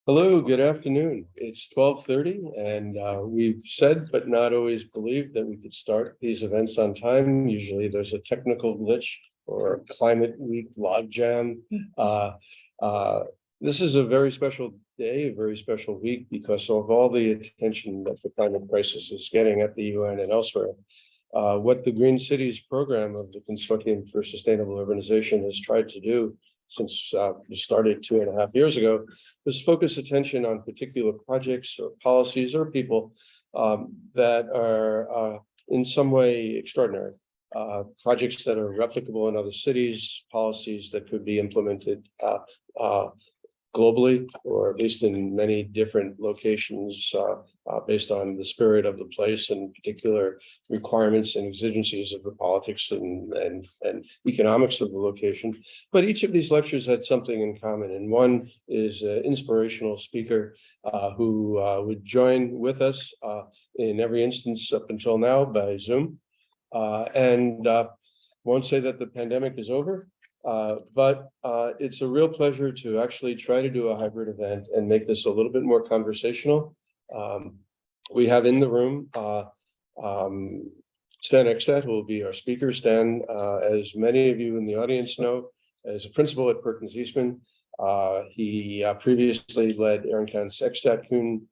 Hello, good afternoon. It's 12:30 and we've said but not always believed that we could start these events on time. Usually there's a technical glitch or a climate week logjam. Uh, uh, this is a very special day, a very special week because of all the attention that the climate crisis is getting at the UN and elsewhere. What the Green Cities program of the Consortium for Sustainable Urbanization has tried to do since we started 2.5 years ago was focus attention on particular projects or policies or people that are in some way extraordinary. Projects that are replicable in other cities, policies that could be implemented globally, or at least in many different locations, based on the spirit of the place and particular requirements and exigencies of the politics and economics of the location. But each of these lectures had something in common, and one is an inspirational speaker who would join with us in every instance up until now by Zoom, and won't say that the pandemic is over. But it's a real pleasure to actually try to do a hybrid event and make this a little bit more conversational. We have in the room Stan Eckstut, who will be our speaker. Stan, as many of you in the audience know, is a principal at Perkins Eastman. He previously led Aaron Kahn's Eckstut Kuhn,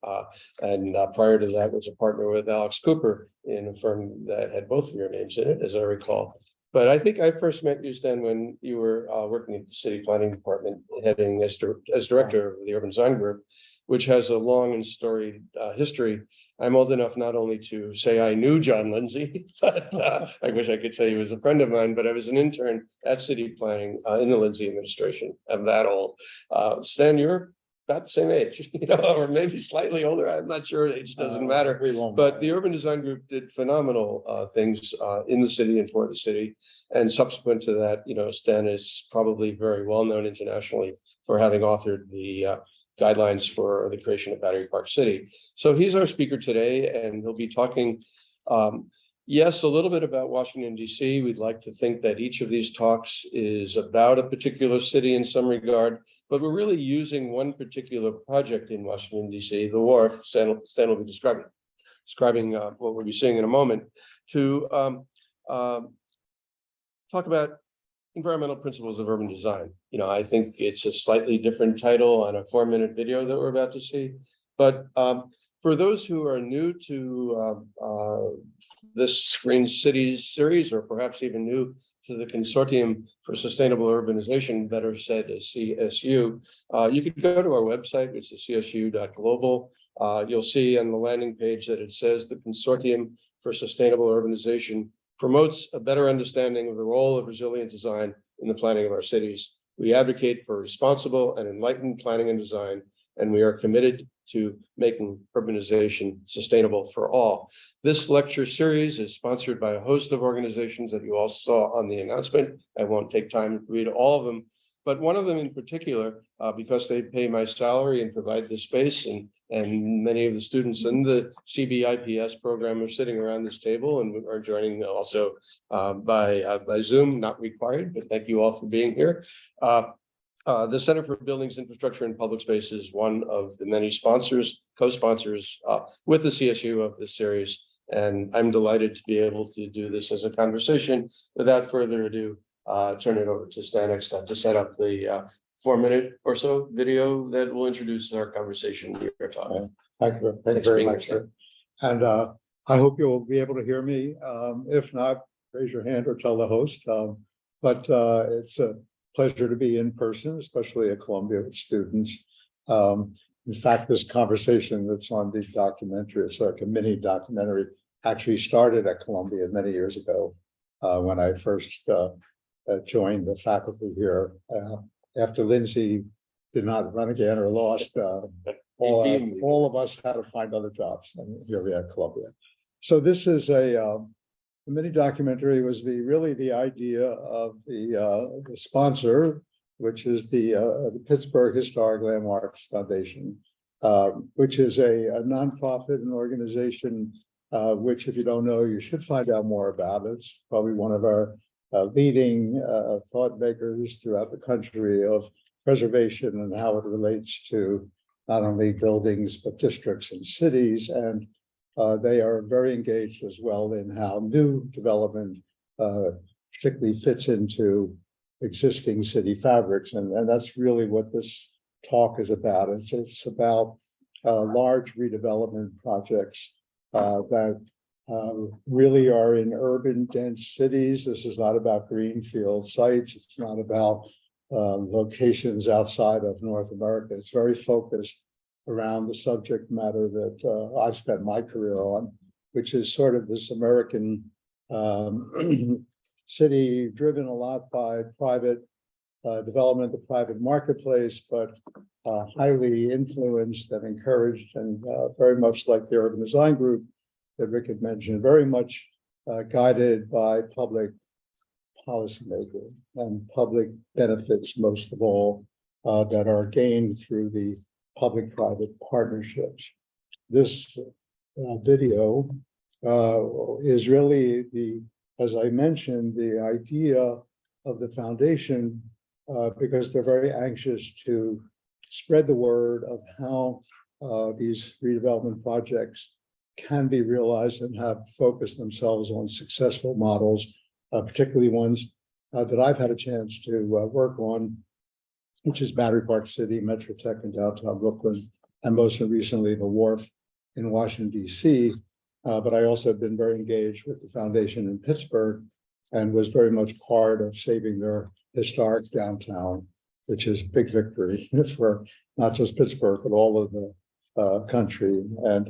and prior to that was a partner with Alex Cooper in a firm that had both of your names in it, as I recall. But I think I first met you, Stan, when you were working at the city planning department, heading as director of the urban design group, which has a long and storied history. I'm old enough not only to say I knew John Lindsay, but I wish I could say he was a friend of mine, but I was an intern at city planning in the Lindsay administration. I'm that old. Stan, you're about the same age, or maybe slightly older. I'm not sure. Age doesn't matter. But the urban design group did phenomenal things in the city and for the city. And subsequent to that, Stan is probably very well known internationally for having authored the guidelines for the creation of Battery Park City. So he's our speaker today, and he'll be talking, yes, a little bit about Washington, D.C. We'd like to think that each of these talks is about a particular city in some regard, but we're really using one particular project in Washington, D.C., the Wharf. Stan will be describing what we'll be seeing in a moment, to talk about environmental principles of urban design. I think it's a slightly different title on a 4-minute video that we're about to see. But for those who are new to this Green Cities series, or perhaps even new to the Consortium for Sustainable Urbanization, better said as CSU, you could go to our website, which is csu.global. You'll see on the landing page that it says the Consortium for Sustainable Urbanization promotes a better understanding of the role of resilient design in the planning of our cities. We advocate for responsible and enlightened planning and design, and we are committed to making urbanization sustainable for all. This lecture series is sponsored by a host of organizations that you all saw on the announcement. I won't take time to read all of them, but one of them in particular, because they pay my salary and provide the space, and many of the students in the CBIPS program are sitting around this table and are joining also by Zoom, not required, but thank you all for being here. The Center for Buildings, Infrastructure, and Public Space is one of the many sponsors, co-sponsors with the CSU of this series, and I'm delighted to be able to do this as a conversation. Without further ado, turn it over to Stan Eckstut to set up the 4-minute or so video that will introduce our conversation here. Thank you very much. And I hope you'll be able to hear me. If not, raise your hand or tell the host. But it's a pleasure to be in person, especially at Columbia with students. In fact, this conversation that's on the documentary, it's like a mini documentary, actually started at Columbia many years ago when I first joined the faculty here. After Lindsay did not run again or lost, all of us had to find other jobs, and here we are at Columbia. So this is the mini documentary was really the idea of the sponsor, which is the Pittsburgh Historic Landmarks Foundation, which is a nonprofit and organization, which, if you don't know, you should find out more about. It's probably one of our leading thought makers throughout the country of preservation and how it relates to not only buildings, but districts and cities. And they are very engaged as well in how new development particularly fits into existing city fabrics. And that's really what this talk is about. It's about large redevelopment projects that really are in urban dense cities. This is not about greenfield sites. It's not about locations outside of North America. It's very focused around the subject matter that I've spent my career on, which is sort of this American city driven a lot by private development, the private marketplace, but highly influenced and encouraged, and very much like the urban design group that Rick had mentioned, very much guided by public policymaking and public benefits, most of all, that are gained through the public-private partnerships. This video is really as I mentioned, the idea of the foundation, because they're very anxious to spread the word of how these redevelopment projects can be realized and have focused themselves on successful models, particularly ones that I've had a chance to work on, which is Battery Park City, Metro Tech in downtown Brooklyn, and most recently the Wharf in Washington, D.C. But I also have been very engaged with the foundation in Pittsburgh and was very much part of saving their historic downtown, which is a big victory for not just Pittsburgh, but all of the country. And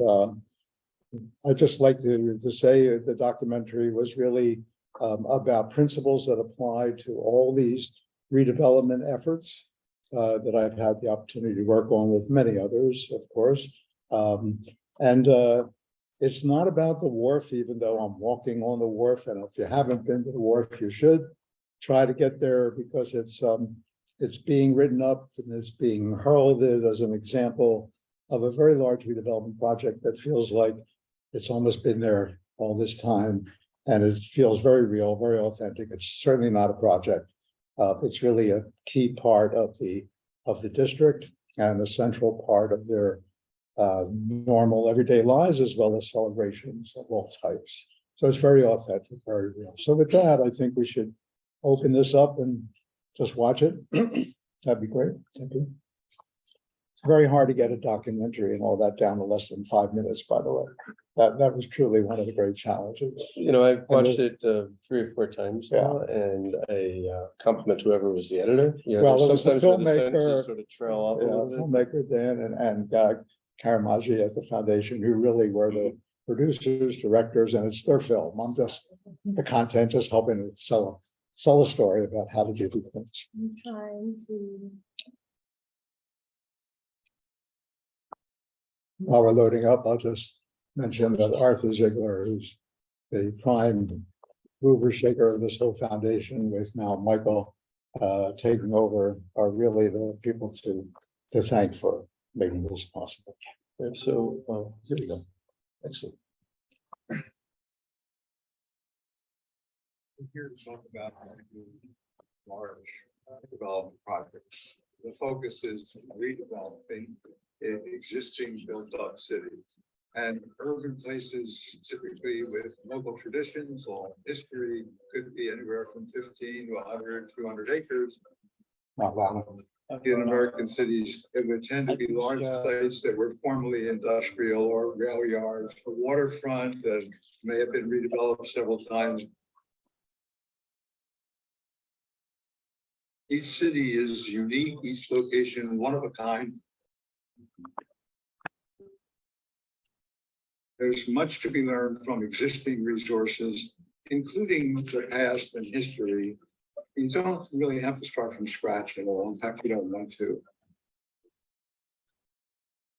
I'd just like to say the documentary was really about principles that apply to all these redevelopment efforts that I've had the opportunity to work on with many others, of course. It's not about the Wharf, even though I'm walking on the Wharf. And if you haven't been to the Wharf, you should try to get there, because it's being written up and it's being heralded as an example of a very large redevelopment project that feels like it's almost been there all this time. And it feels very real, very authentic. It's certainly not a project. It's really a key part of the district and a central part of their normal everyday lives, as well as celebrations of all types. So it's very authentic, very real. So with that, I think we should open this up and just watch it. That'd be great. Thank you. It's very hard to get a documentary and all that down to less than 5 minutes, by the way. That was truly one of the great challenges. You know, I've watched it 3 or 4 times now, Yeah. and I compliment whoever was the editor. You know, Well, there's it was the sometimes where the filmmaker, sentences sort of trail off a little bit. filmmaker Dan and Karamaji at the foundation, who really were the producers, directors, and it's their film. I'm just the content, just helping to sell a story about how to do these things. I'm trying to. While we're loading up, I'll just mention that Arthur Ziegler, who's the prime mover shaker of this whole foundation, with now Michael taking over, are really the people to thank for making this possible. And so, here we go. Excellent. We're here to talk about large development projects. The focus is redeveloping existing built-up cities and urban places, typically with local traditions or history, could be anywhere from 15 to 100, 200 acres. In American cities, it would tend to be large sites that were formerly industrial or rail yards, a waterfront that may have been redeveloped several times. Each city is unique, each location one of a kind. There's much to be learned from existing resources, including the past and history. You don't really have to start from scratch at all. In fact, we don't want to.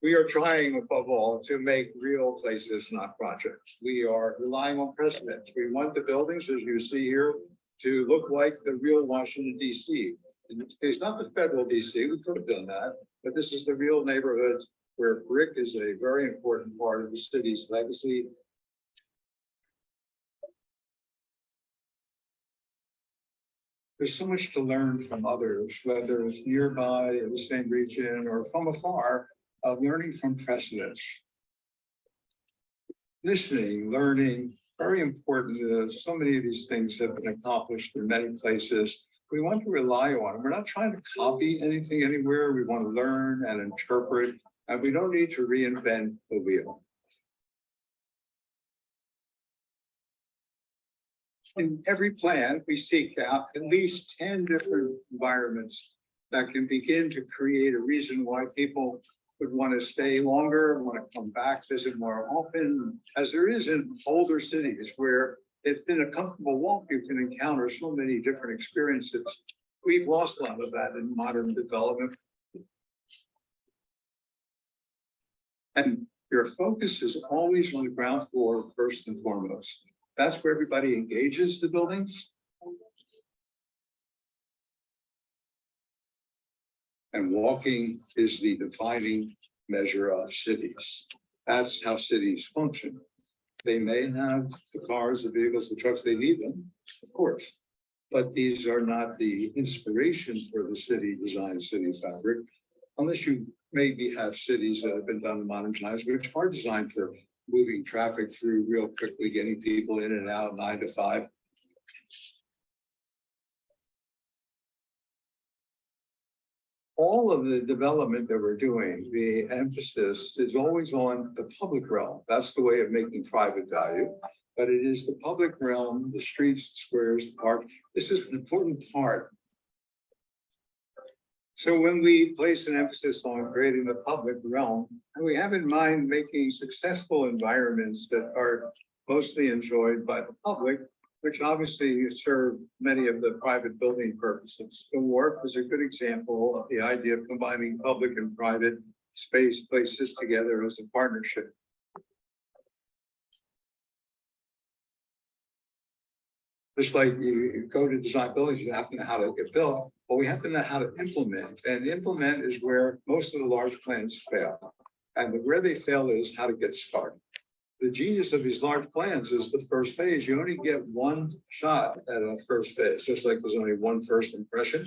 We are trying, above all, to make real places, not projects. We are relying on precedents. We want the buildings, as you see here, to look like the real Washington, D.C. In this case, not the federal D.C., we could have done that, but this is the real neighborhood where brick is a very important part of the city's legacy. There's so much to learn from others, whether it's nearby in the same region or from afar. learning from precedents. Listening, learning, very important. So many of these things have been accomplished in many places. We want to rely on them. We're not trying to copy anything anywhere. We want to learn and interpret, and we don't need to reinvent the wheel. In every plan, we seek out at least 10 different environments that can begin to create a reason why people would want to stay longer, want to come back, visit more often, as there is in older cities where it's been a comfortable walk, you can encounter so many different experiences. We've lost a lot of that in modern development. And your focus is always on the ground floor first and foremost. That's where everybody engages the buildings. And walking is the defining measure of cities. That's how cities function. They may have the cars, the vehicles, the trucks, they need them, of course. But these are not the inspiration for the city design, city fabric, unless you maybe have cities that have been done in modern times, which are designed for moving traffic through real quickly, getting people in and out 9 to 5. All of the development that we're doing, the emphasis is always on the public realm. That's the way of making private value, but it is the public realm, the streets, the squares, the park. This is an important part. So when we place an emphasis on creating the public realm, and we have in mind making successful environments that are mostly enjoyed by the public, which obviously serve many of the private building purposes. The Wharf is a good example of the idea of combining public and private space places together as a partnership. Just like you go to design buildings, you have to know how to get built, but we have to know how to implement. And implement is where most of the large plans fail. And where they fail is how to get started. The genius of these large plans is the first phase. You only get one shot at a first phase, just like there's only one first impression.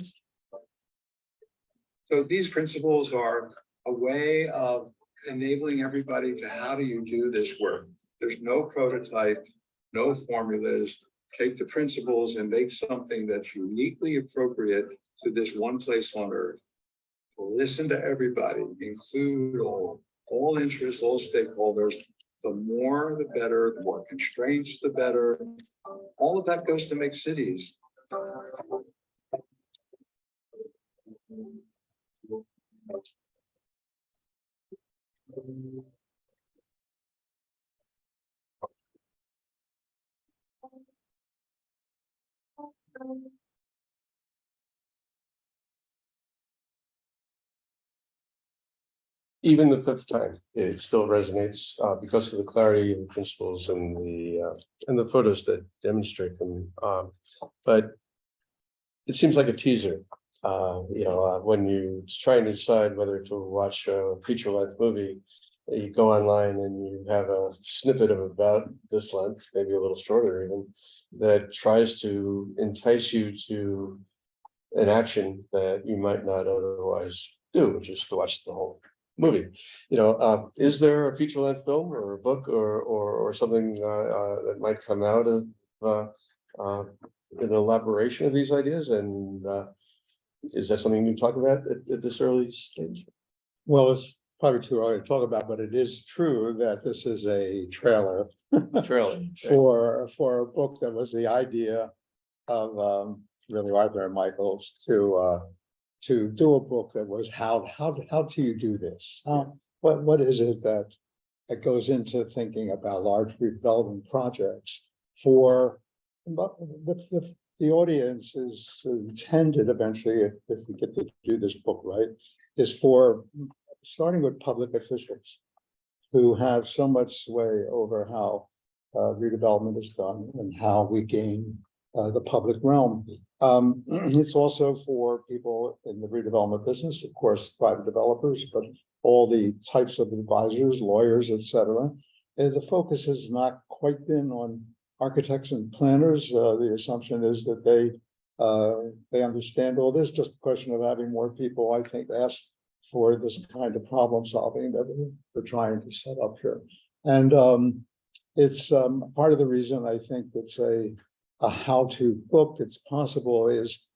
So these principles are a way of enabling everybody to how do you do this work. There's no prototype, no formulas. Take the principles and make something that's uniquely appropriate to this one place on earth. Listen to everybody, include all interests, all stakeholders. The more, the better, the more constraints, the better. All of that goes to make cities. Even the fifth time, it still resonates because of the clarity of the principles and the photos that demonstrate them. But it seems like a teaser. When you try and decide whether to watch a feature-length movie, you go online and you have a snippet of about this length, maybe a little shorter even, that tries to entice you to an action that you might not otherwise do, which is to watch the whole movie. Is there a feature-length film or a book or something that might come out of an elaboration of these ideas? And is that something you talk about at this early stage? Well, it's probably too early to talk about, but it is true that this is a trailer for a book that was the idea of really Arthur and Michael's to do a book that was how do you do this? What is it that goes into thinking about large redevelopment projects for the audience is intended eventually, if we get to do this book right, is for starting with public officials who have so much sway over how redevelopment is done and how we gain the public realm. It's also for people in the redevelopment business, of course, private developers, but all the types of advisors, lawyers, etc. And the focus has not quite been on architects and planners. The assumption is that they understand all this. Just a question of having more people, I think, ask for this kind of problem solving that we're trying to set up here. And it's part of the reason I think it's a how-to book. It's possible is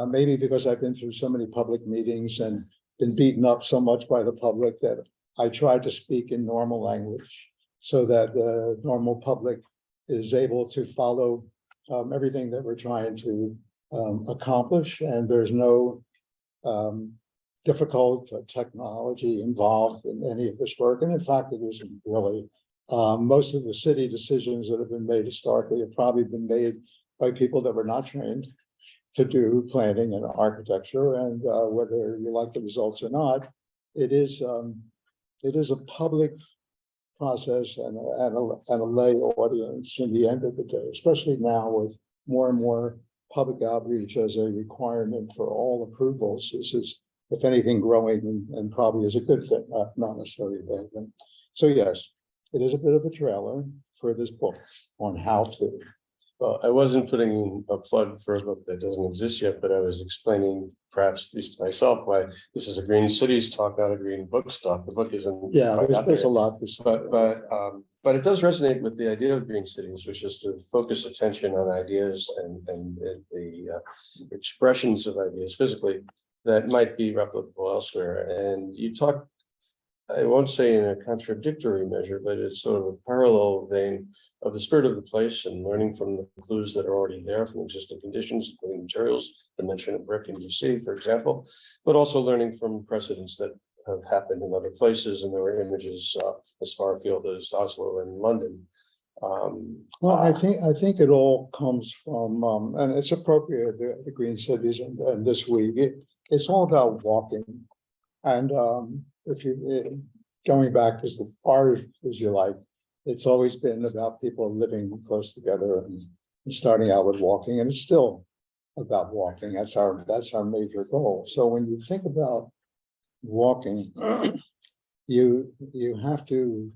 maybe because I've been through so many public meetings and been beaten up so much by the public that I try to speak in normal language so that the normal public is able to follow everything that we're trying to accomplish, and there's no difficult technology involved in any of this work. And in fact, it isn't really. Most of the city decisions that have been made historically have probably been made by people that were not trained to do planning and architecture. And whether you like the results or not, it is a public process and a lay audience in the end of the day, especially now with more and more public outreach as a requirement for all approvals. This is, if anything, growing and probably is a good thing, not necessarily a bad thing. So yes, it is a bit of a trailer for this book on how to. Well, I wasn't putting a plug for a book that doesn't exist yet, but I was explaining, perhaps at least to myself, why this is a Green Cities talk, not a Green Book talk. The book isn't. Yeah, quite out there's there. a lot to say. But it does resonate with the idea of Green Cities, which is to focus attention on ideas and the expressions of ideas physically that might be replicable elsewhere. And you talk, I won't say in a contradictory measure, but it's sort of a parallel vein of the spirit of the place and learning from the clues that are already there from existing conditions, including materials, the mention of brick in DC, for example, but also learning from precedents that have happened in other places. And there were images as far afield as Oslo and London. Well, I think it all comes from, and it's appropriate, the Green Cities and this week, it's all about walking. And if you, going back as far as you like, it's always been about people living close together and starting out with walking, and it's still about walking. That's our major goal. So when you think about walking, you have to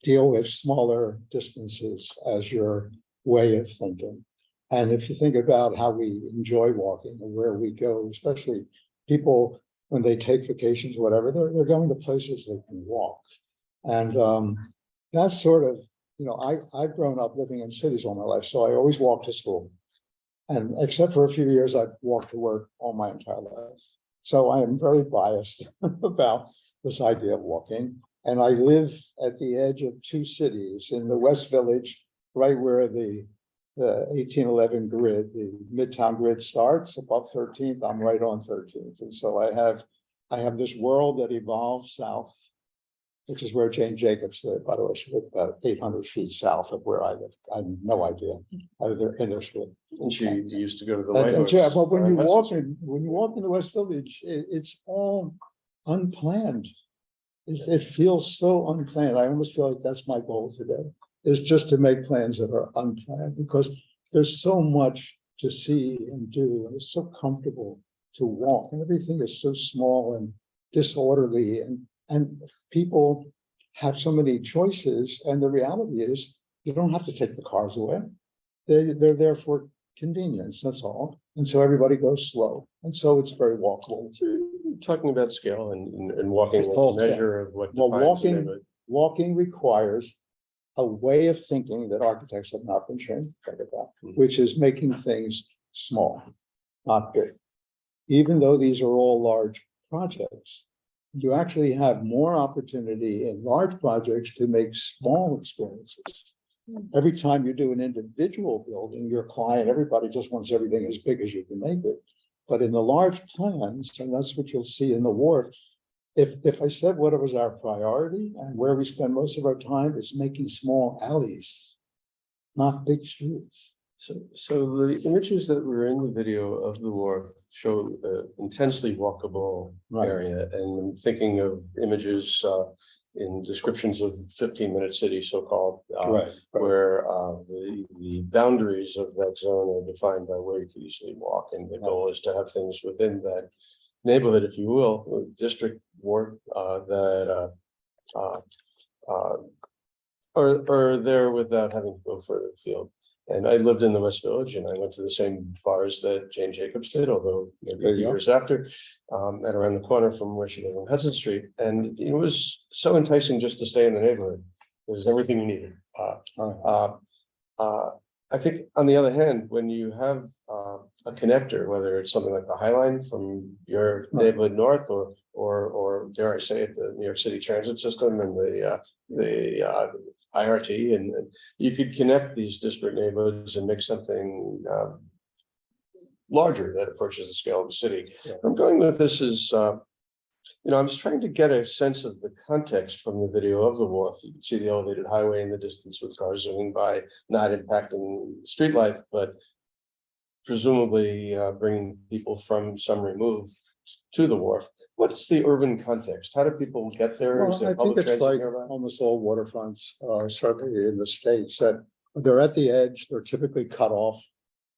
deal with smaller distances as your way of thinking. And if you think about how we enjoy walking and where we go, especially people when they take vacations, whatever, they're going to places they can walk. And that's sort of, you know, I've grown up living in cities all my life, so I always walked to school. And except for a few years, I've walked to work all my entire life. So I am very biased about this idea of walking. And I live at the edge of two cities in the West Village, right where the 1811 grid, the Midtown grid starts above 13th. I'm right on 13th. And so I have this world that evolves south, which is where Jane Jacobs lived. By the way, she lived about 800 feet south of where I live. I have no idea. Either in this field. And she used to go to the White House. Yeah, but when you walk in the West Village, it's all unplanned. It feels so unplanned. I almost feel like that's my goal today, is just to make plans that are unplanned, because there's so much to see and do, and it's so comfortable to walk, and everything is so small and disorderly, and people have so many choices. And the reality is you don't have to take the cars away. They're there for convenience, that's all. And so everybody goes slow. And so it's very walkable. Talking about scale and walking It's as all a measure of what Well, defines a neighborhood. walking requires a way of thinking that architects have not been trained to think about, which is making things small, not big. Even though these are all large projects, you actually have more opportunity in large projects to make small experiences. Every time you do an individual building, your client, everybody just wants everything as big as you can make it. But in the large plans, and that's what you'll see in the Wharf, if I said what was our priority and where we spend most of our time, is making small alleys, not big streets. So the images that were in the video of the Wharf show intensely walkable Right. area, and I'm thinking of images in descriptions of 15-minute city, so-called, where the boundaries of that zone are defined by where you can easily walk, and the goal is to have things within that neighborhood, if you will, district ward that are there without having to go further afield. And I lived in the West Village and I went to the same bars that Jane Jacobs did, although maybe There a you few go. years after, and around the corner from where she lived on Hudson Street. And it was so enticing just to stay in the neighborhood. It was everything you needed. I think on the other hand, when you have a connector, whether it's something like the High Line from your neighborhood north, or dare I say it, the New York City Transit System and the IRT, and you could connect these disparate neighborhoods and make something larger that approaches the scale of the city. Yeah. I'm going with this is, I was trying to get a sense of the context from the video of the Wharf. You can see the elevated highway in the distance with cars zooming by, not impacting street life, but presumably bringing people from some remove to the Wharf. What's the urban context? How do people get there? Is Well, there I think public it's transit like nearby? almost all waterfronts, certainly in the States, that they're at the edge, they're typically cut off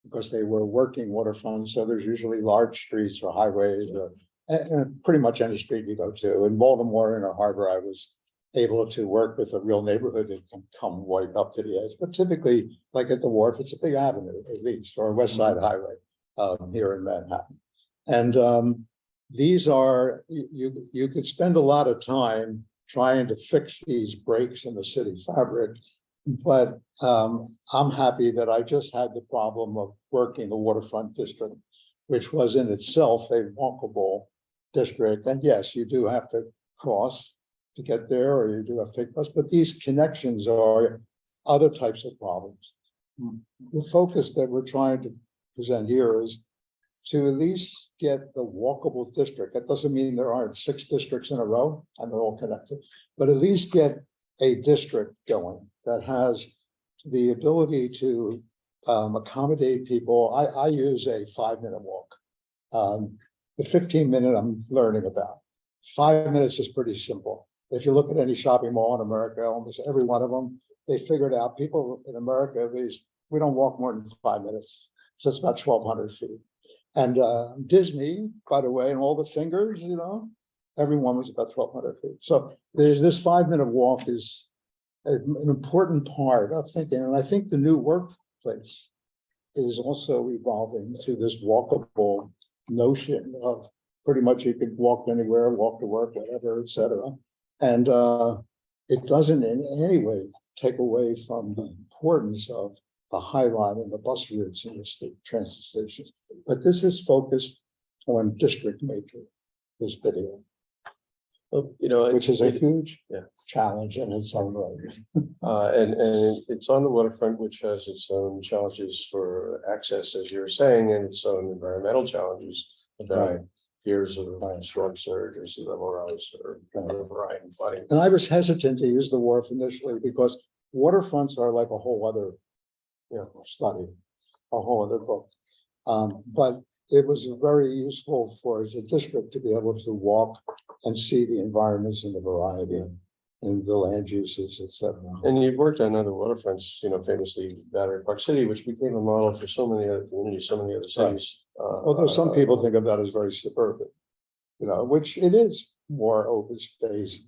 because they were working waterfronts, so there's usually large streets or highways, or and pretty much any street you go to. In Baltimore, in our harbor, I was able to work with a real neighborhood that can come right up to the edge, but typically, like at the Wharf, it's a big avenue at least, or a West Side Highway here in Manhattan. And these are, you could spend a lot of time trying to fix these breaks in the city fabric. But I'm happy that I just had the problem of working the waterfront district, which was in itself a walkable district. And yes, you do have to cross to get there, or you do have to take bus, but these connections are other types of problems. The focus that we're trying to present here is to at least get the walkable district. That doesn't mean there aren't 6 districts in a row and they're all connected, but at least get a district going that has the ability to accommodate people. I use a 5-minute walk. The 15-minute I'm learning about. 5 minutes is pretty simple. If you look at any shopping mall in America, almost every one of them, they figured out people in America, at least, we don't walk more than 5 minutes. So it's about 1,200 feet. And Disney, by the way, and all the fingers, everyone was about 1,200 feet. So there's this 5-minute walk is an important part of thinking. And I think the new workplace is also evolving to this walkable notion of pretty much you could walk anywhere, walk to work, whatever, et cetera. And it doesn't in any way take away from the importance of the High Line and the bus routes in the state transit stations. But this is focused on district making, this video, Well, which is a huge yeah. challenge in its own right. And it's on the waterfront, which has its own challenges for access, as you were saying, and its own environmental challenges about Right. fears of storm surge or sea level rise or variety of flooding. And I was hesitant to use the Wharf initially because waterfronts are like a whole other, study, a whole other book. But it was very useful for as a district to be able to walk and see the environments and the variety and the land uses, et cetera. And you've worked on other waterfronts, famously Battery Park City, which became a model for so many other communities, so many other cities. Although some people think of that as very suburban, which it is more open space,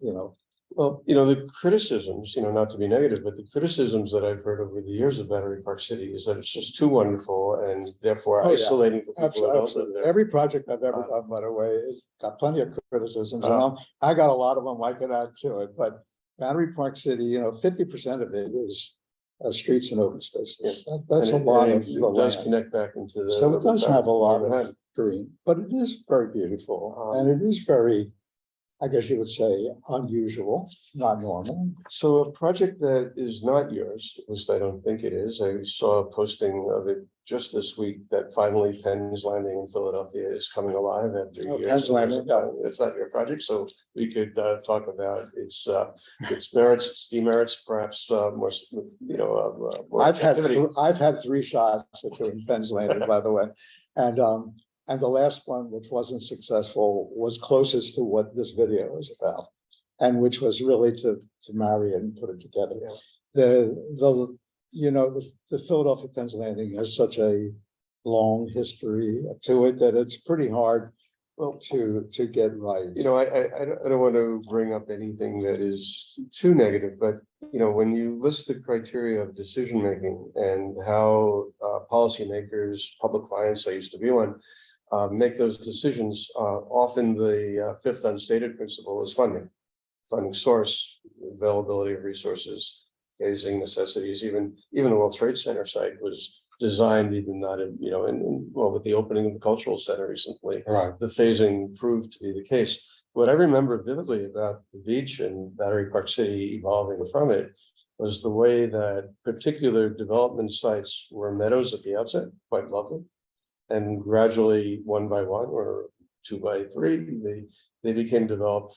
Well, the criticisms, not to be negative, but the criticisms that I've heard over the years of Battery Park City is that it's just too wonderful and therefore Oh, yeah. isolating for people who don't live Absolutely. there. Every project I've ever done, by the way, has got plenty of criticisms, and I got a lot of them. I could add to it, but Battery Park City, 50% of it is streets and open spaces. That's a lot of the It does land. connect back into the. So it does have a lot of Manhattan. green, but it is very beautiful, and it is very, I guess you would say, unusual, not normal. So a project that is not yours, at least I don't think it is. I saw a posting of it just this week that finally Penn's Landing in Philadelphia is coming alive after years. Penn's Landing, yeah. It's not your project, so we could talk about its merits, its demerits, perhaps more, more activity. I've had 3 shots at doing Penn's Landing, by the way, and the last one, which wasn't successful, was closest to what this video is about, and which was really to marry it and put it together. Yeah. The Philadelphia Penn's Landing has such a long history to it that it's pretty hard Well, to get right. I don't want to bring up anything that is too negative, but, when you list the criteria of decision making and how policymakers, public clients, I used to be one, make those decisions, often the fifth unstated principle is funding source, availability of resources, phasing necessities, even the World Trade Center site was designed even not in, well, with the opening of the cultural center recently, Right. the phasing proved to be the case. What I remember vividly about the beach and Battery Park City evolving from it was the way that particular development sites were meadows at the outset, quite lovely. And gradually, one by one or two by three, they became developed,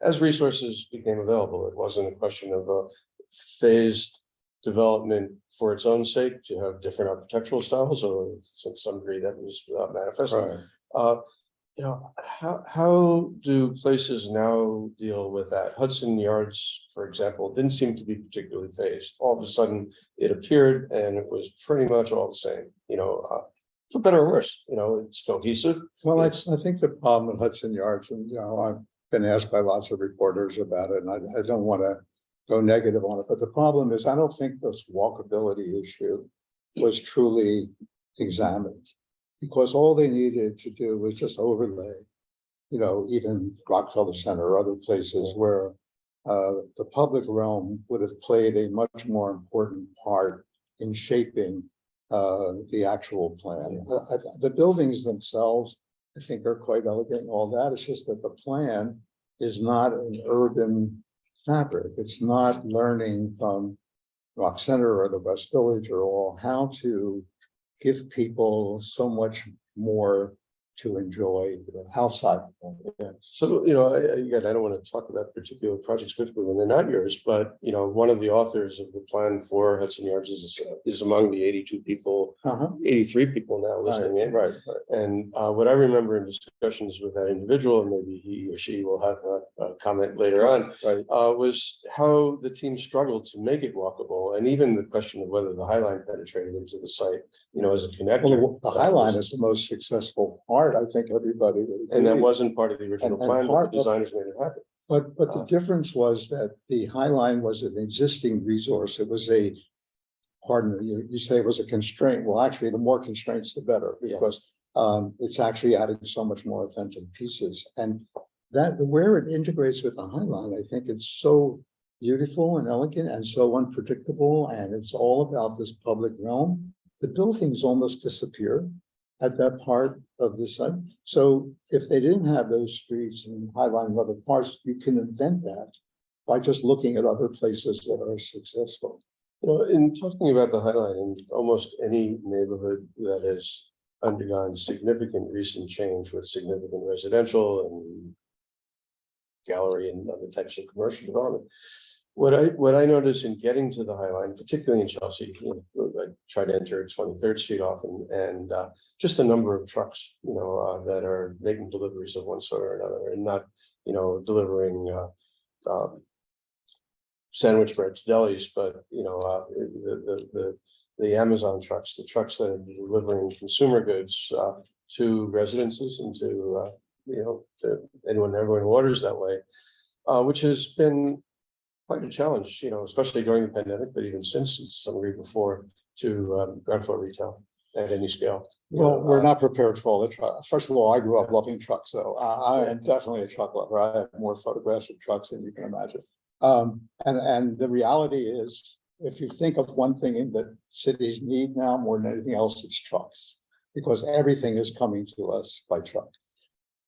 as resources became available. It wasn't a question of a phased development for its own sake to have different architectural styles, or to some degree that was manifest. Right. Uh, how do places now deal with that? Hudson Yards, for example, didn't seem to be particularly phased. All of a sudden, it appeared and it was pretty much all the same. For better or worse. It's cohesive. Well, I It's- think the problem with Hudson Yards, and I've been asked by lots of reporters about it, and I don't want to go negative on it, but the problem is I don't think this walkability issue was truly examined, because all they needed to do was just overlay, even Rockefeller Center or other places where the public realm would have played a much more important part in shaping the actual plan. The buildings themselves, I think, are quite elegant and all that. It's just that the plan is not an urban fabric. It's not learning from Rock Center or the West Village or all how to give people so much more to enjoy outside. So, again, I don't want to talk about particular projects particularly when they're not yours, but, one of the authors of the plan for Hudson Yards is among the 82 people, 83 people now listening in. Right. And what I remember in discussions with that individual, and maybe he or she will have a comment later on, Right. was how the team struggled to make it walkable. And even the question of whether the High Line penetrated into the site, as a connector. Well, the High Line is the most successful part. I think everybody would And that agree. wasn't part of the original And plan, but part the of- designers made it happen. But the difference was that the High Line was an existing resource. It was pardon me, you say it was a constraint. Well, actually, the more constraints, the better, because it's actually adding so much more authentic pieces. And that where it integrates with the High Line, I think it's so beautiful and elegant and so unpredictable. And it's all about this public realm. The buildings almost disappear at that part of the site. So if they didn't have those streets and High Line and other parts, you can invent that by just looking at other places that are successful. In talking about the High Line, in almost any neighborhood that has undergone significant recent change with significant residential and gallery and other types of commercial development, what I notice in getting to the High Line, particularly in Chelsea, I try to enter 23rd Street often, and just a number of trucks, that are making deliveries of one sort or another, and not, delivering sandwich bread to delis, but the Amazon trucks, the trucks that are delivering consumer goods to residences and to everyone who orders that way, which has been quite a challenge, especially during the pandemic, but even since, some degree before, to ground floor retail at any scale. Well, we're not prepared for all the trucks. First of all, I grew up loving trucks, so I am definitely a truck lover. I have more photographs of trucks than you can imagine. And the reality is, if you think of one thing that cities need now more than anything else, it's trucks, because everything is coming to us by truck.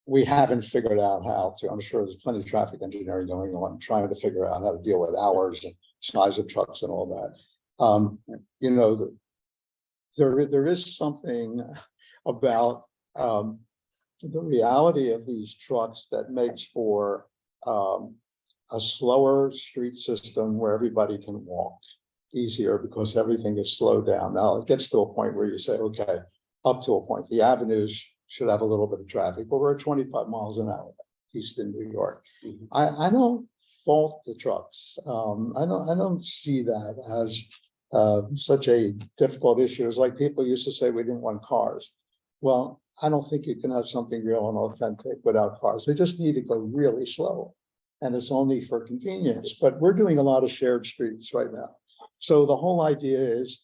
We haven't figured out how to. I'm sure there's plenty of traffic engineering going on, trying to figure out how to deal with hours and size of trucks and all that. There is something about the reality of these trucks that makes for a slower street system where everybody can walk easier, because everything is slowed down. Now it gets to a point where you say, okay, up to a point, the avenues should have a little bit of traffic, but we're at 25 miles an hour east in New York. Mhm. I don't fault the trucks. I don't see that as such a difficult issue. It's like people used to say we didn't want cars. Well, I don't think you can have something real and authentic without cars. They just need to go really slow. And it's only for convenience, but we're doing a lot of shared streets right now. So the whole idea is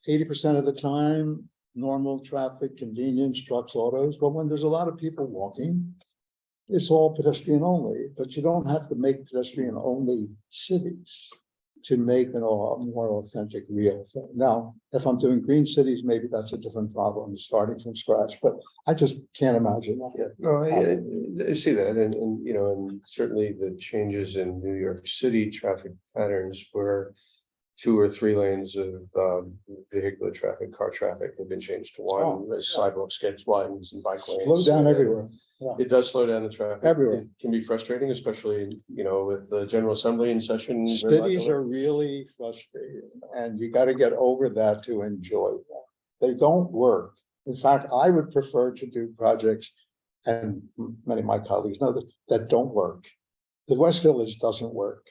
80% of the time, normal traffic, convenience, trucks, autos. But when there's a lot of people walking, it's all pedestrian only, but you don't have to make pedestrian only cities to make a more authentic, real thing. Now, if I'm doing green cities, maybe that's a different problem, starting from scratch, but I just can't imagine that. Yeah, no, I see that, and you know, and certainly the changes in New York City traffic patterns where 2 or 3 lanes of vehicular traffic, car traffic have been changed to one, Oh, as sidewalks get widened and bike lanes. Slow down and everywhere. Yeah. It does slow down the traffic. Everywhere. It can be frustrating, especially, you know, with the General Assembly in session. Cities are really frustrating, and you got to get over that to enjoy them. They don't work. In fact, I would prefer to do projects, and many of my colleagues know that don't work. The West Village doesn't work.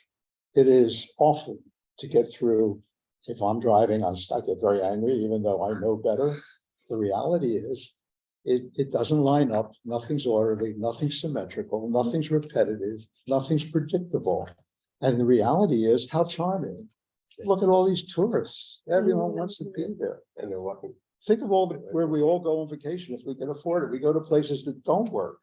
It is awful to get through. If I'm driving, I get very angry, even though I know better. The reality is, it doesn't line up, nothing's orderly, nothing's symmetrical, nothing's repetitive, nothing's predictable. And the reality is, how charming. Look at all these tourists. Everyone wants to be there. And they're walking. Think of all where we all go on vacation if we can afford it. We go to places that don't work.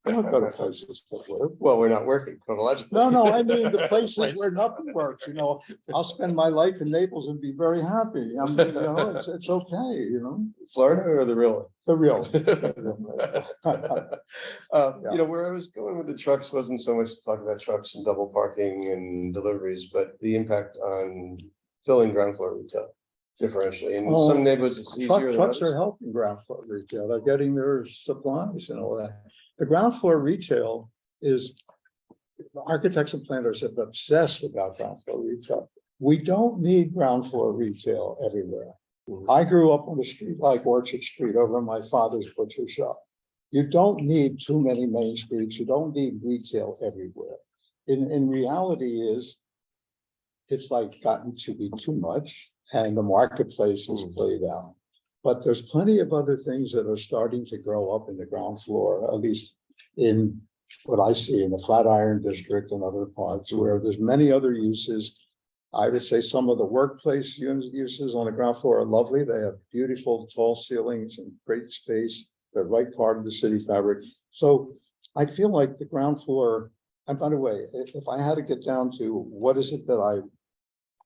We don't go to places that work. Well, we're not working chronologically. No, I mean the places where nothing works, you know. I'll spend my life in Naples and be very happy. You know, it's okay, you know. Florida or the real? The real. You know, where I was going with the trucks wasn't so much to talk about trucks and double parking and deliveries, but the impact on filling ground floor retail differentially. In some neighborhoods, it's easier than Trucks others. are helping ground floor retail. They're getting their supplies and all that. The ground floor retail is, architects and planners have obsessed about ground floor retail. We don't need ground floor retail everywhere. I grew up on a street like Orchard Street over my father's butcher shop. You don't need too many main streets. You don't need retail everywhere. In reality it's like gotten to be too much and the marketplace is played out. But there's plenty of other things that are starting to grow up in the ground floor, at least in what I see in the Flatiron District and other parts where there's many other uses. I would say some of the workplace uses on the ground floor are lovely. They have beautiful tall ceilings and great space. They're right part of the city fabric. So I feel like the ground floor, and by the way, if I had to get down to what is it that I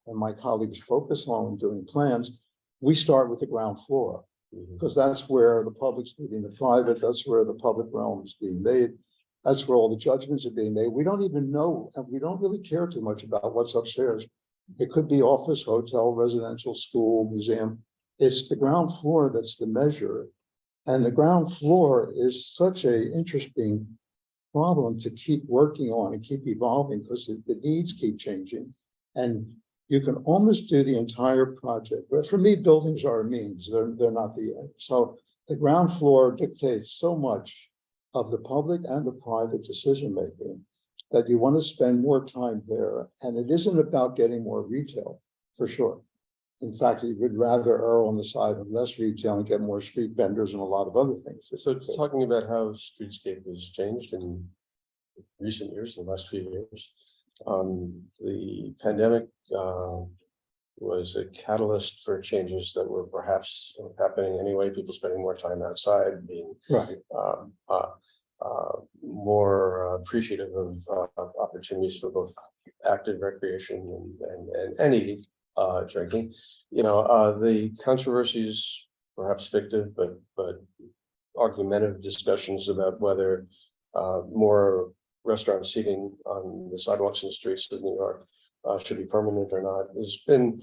and my colleagues focus on when doing plans, we start with the ground floor because that's where the public's meeting the private, that's where the public realm is being made. That's where all the judgments are being made. We don't even know, and we don't really care too much about what's upstairs. It could be office, hotel, residential, school, museum. It's the ground floor that's the measure. And the ground floor is such an interesting problem to keep working on and keep evolving because the needs keep changing. And you can almost do the entire project. But for me, buildings are a means, they're not the end. So the ground floor dictates so much of the public and the private decision making that you want to spend more time there. And it isn't about getting more retail, for sure. In fact, you would rather err on the side of less retail and get more street vendors and a lot of other things. So talking about how streetscape has changed in recent years, the last few years, the pandemic was a catalyst for changes that were perhaps happening anyway. People spending more time outside, being Right. More appreciative of opportunities for both active recreation and any drinking. You know, the controversies, perhaps fictive, but argumentative discussions about whether more restaurant seating on the sidewalks and streets of New York should be permanent or not has been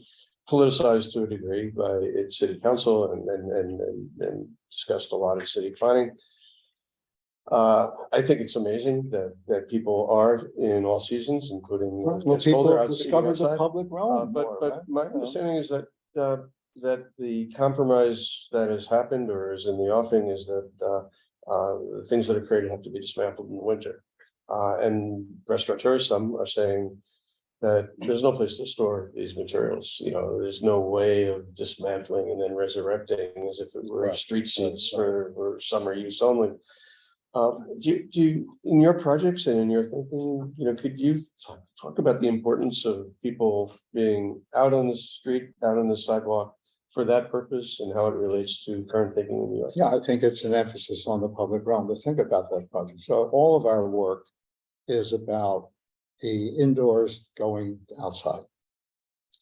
politicized to a degree by its city council and discussed a lot in city planning. I think it's amazing that people are in all seasons, including People discover the public realm. but my understanding is that that the compromise that has happened or is in the offing is that the things that are created have to be dismantled in the winter. And restaurateurs, some are saying that there's no place to store these materials. There's no way of dismantling and then resurrecting as if it were Right. street seats for summer use only. In your projects and in your thinking, could you talk about the importance of people being out on the street, out on the sidewalk for that purpose and how it relates to current thinking in the US? Yeah, I think it's an emphasis on the public realm to think about that project. So all of our work is about the indoors going outside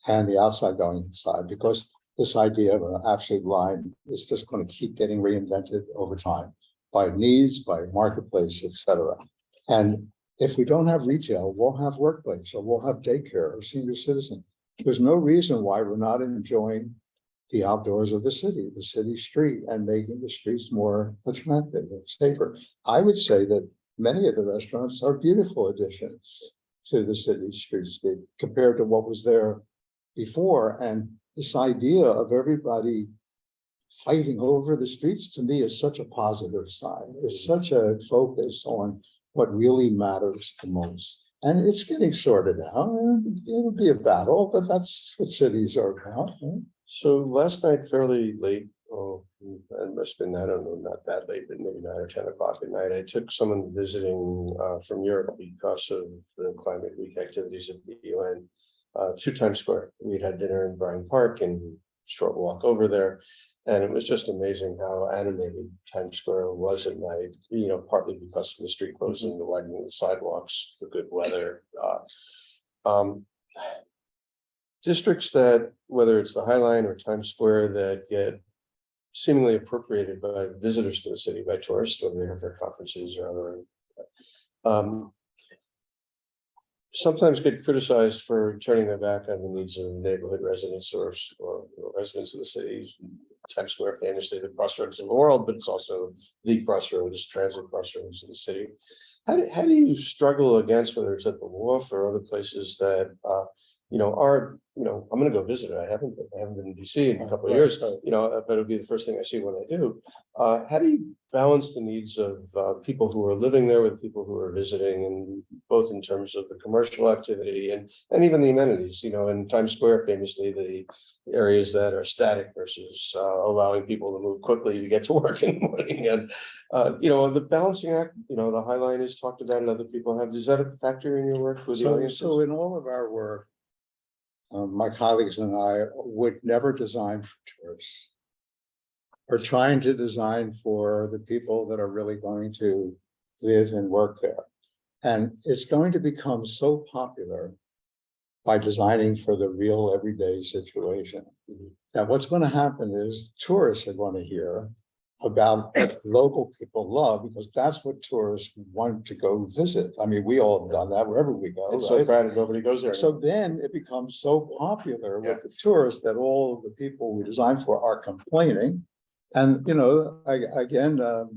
and the outside going inside, because this idea of an absolute line is just going to keep getting reinvented over time by needs, by marketplace, etc. And if we don't have retail, we'll have workplace, or we'll have daycare or senior citizen. There's no reason why we're not enjoying the outdoors of the city street, and making the streets more attractive and safer. I would say that many of the restaurants are beautiful additions to the city streetscape compared to what was there before. And this idea of everybody fighting over the streets, to me, is such a positive sign. It's such a focus on what really matters the most. And it's getting sorted out. It'll be a battle, but that's what cities are about. Right? So last night, fairly late, it must have been, I don't know, not that late, but maybe 9 or 10 o'clock at night, I took someone visiting from Europe because of the Climate Week activities at the UN to Times Square. We'd had dinner in Bryant Park and short walk over there. And it was just amazing how animated Times Square was at night, partly because of the street closing, the widening of the sidewalks, the good weather. Districts that, whether it's the High Line or Times Square, that get seemingly appropriated by visitors to the city, by tourists, whether they're for conferences or other, sometimes get criticized for turning their back on the needs of neighborhood residents or residents of the city. Times Square, famously the crossroads of the world, but it's also the crossroads, transit crossroads of the city. How do you struggle against, whether it's at the Wharf or other places that are, I'm going to go visit it. I haven't been in DC in a couple of years, but it'll be the first thing I see when I do. How do you balance the needs of people who are living there with people who are visiting, and both in terms of the commercial activity and even the amenities? In Times Square, famously, the areas that are static versus allowing people to move quickly to get to work in the morning. And the balancing act, the High Line is talked about and other people have. Does that a factor in your work with the audience? So in all of our work, my colleagues and I would never design for tourists. We're trying to design for the people that are really going to live and work there. And it's going to become so popular by designing for the real everyday situation. Now, what's going to happen is tourists are going to hear about what local people love, because that's what tourists want to go visit. I mean, we all have done that wherever we go. It's so crowded, nobody goes there. So then it becomes so popular with the tourists that all of the people we design for are complaining. And, the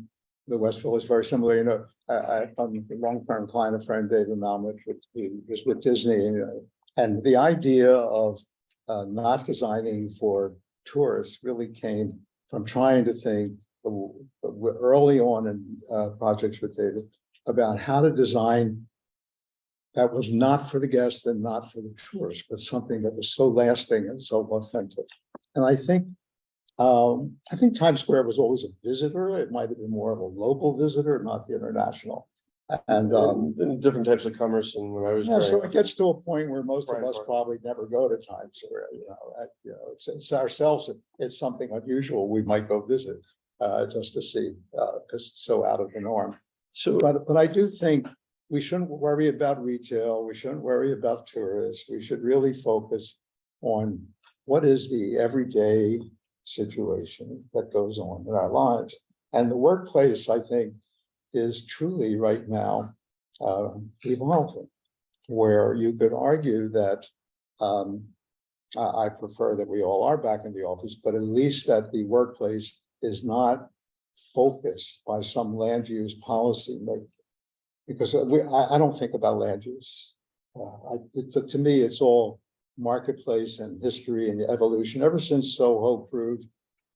Westville is very similar. I'm a long-term client, a friend, David Malmuth, was with Disney, and the idea of not designing for tourists really came from trying to think early on in projects with David about how to design that was not for the guest and not for the tourist, but something that was so lasting and so authentic. And I think Times Square was always a visitor. It might have been more of a local visitor, not the international. And different types of commerce. And when I was so it gets to a point where most of us probably never go to Times Square. It's ourselves. It's something unusual. We might go visit just to see, because it's so out of the norm. So, but I do think we shouldn't worry about retail. We shouldn't worry about tourists. We should really focus on what is the everyday situation that goes on in our lives. And the workplace, I think, is truly right now evolving, where you could argue that I prefer that we all are back in the office, but at least that the workplace is not focused by some land use policy making, because I don't think about land use. To me, it's all marketplace and history and the evolution. Ever since Soho proved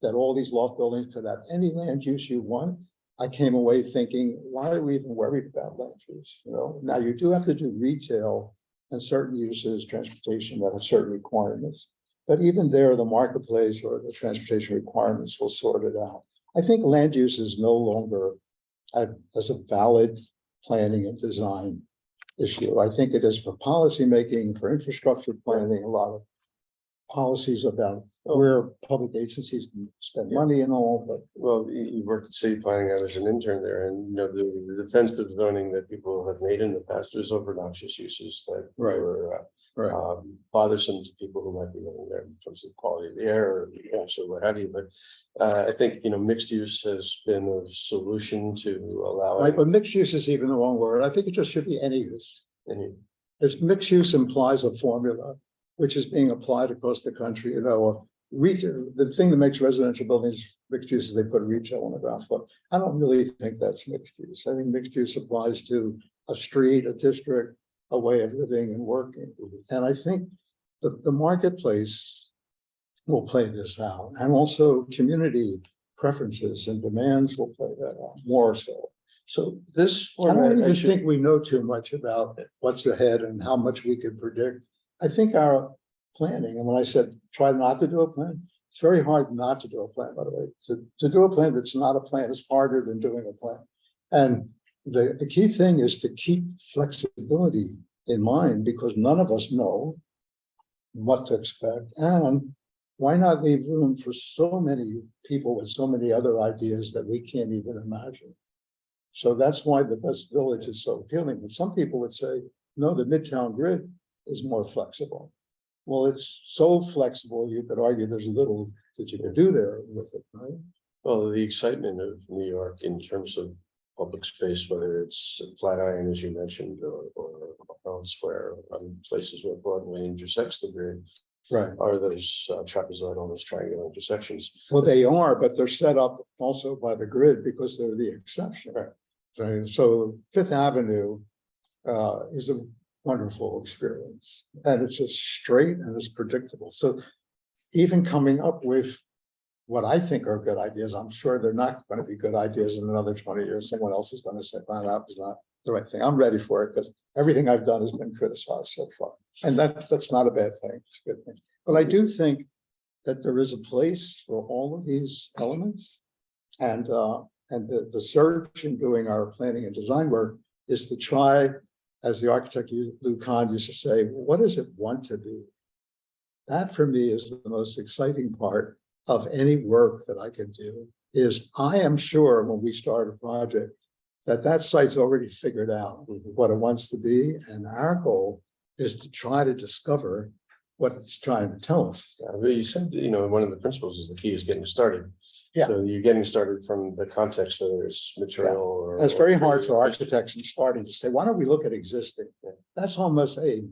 that all these loft buildings could have any land use you want, I came away thinking, why are we even worried about land use? Now you do have to do retail and certain uses, transportation that have certain requirements. But even there, the marketplace or the transportation requirements will sort it out. I think land use is no longer as a valid planning and design issue. I think it is for policymaking, for infrastructure planning, a lot of policies about where public agencies can spend money and all, but Well, you worked at city planning. I was an intern there, and you know, the defensive zoning that people have made in the past, there's obnoxious uses that Right. were right. bothersome to people who might be living there in terms of quality of the air or what have you. But I think, you know, mixed use has been a solution to allow. Right, but mixed use is even the wrong word. I think it just should be any use. Any, As mixed use implies a formula, which is being applied across the country, you know, retail, the thing that makes residential buildings mixed use is they put retail on the ground floor. I don't really think that's mixed use. I think mixed use applies to a street, a district, a way of living and working. And I think the marketplace will play this out, and also community preferences and demands will play that out more so. so this I don't format, even actually- think we know too much about what's ahead and how much we could predict. I think our planning, and when I said try not to do a plan, it's very hard not to do a plan, by the way. To do a plan that's not a plan is harder than doing a plan. And the key thing is to keep flexibility in mind, because none of us know what to expect. And why not leave room for so many people with so many other ideas that we can't even imagine? So that's why the West Village is so appealing. But some people would say, no, the Midtown grid is more flexible. Well, it's so flexible, you could argue there's little that you could do there with it, right? Well, the excitement of New York in terms of public space, whether it's Flatiron, as you mentioned, or elsewhere, places where Broadway intersects the grid, Right. are those trapezoidal, those triangular intersections. Well, they are, but they're set up also by the grid because they're the exception. Right. So Fifth Avenue is a wonderful experience, and it's just straight and it's predictable. So even coming up with what I think are good ideas, I'm sure they're not going to be good ideas in another 20 years. Someone else is going to say, "Well, that was not the right thing." I'm ready for it because everything I've done has been criticized so far, and that's not a bad thing. It's a good thing. But I do think that there is a place for all of these elements, and the search in doing our planning and design work is to try, as the architect Lou Kahn used to say, what does it want to be? That for me is the most exciting part of any work that I can do, is I am sure when we start a project that site's already figured out what it wants to be. And our goal is to try to discover what it's trying to tell us. But you said, you know, one of the principles is the key is getting started. Yeah. So you're getting started from the context, whether it's material or. It's very hard for architects and starting to say, why don't we look at existing? That's almost a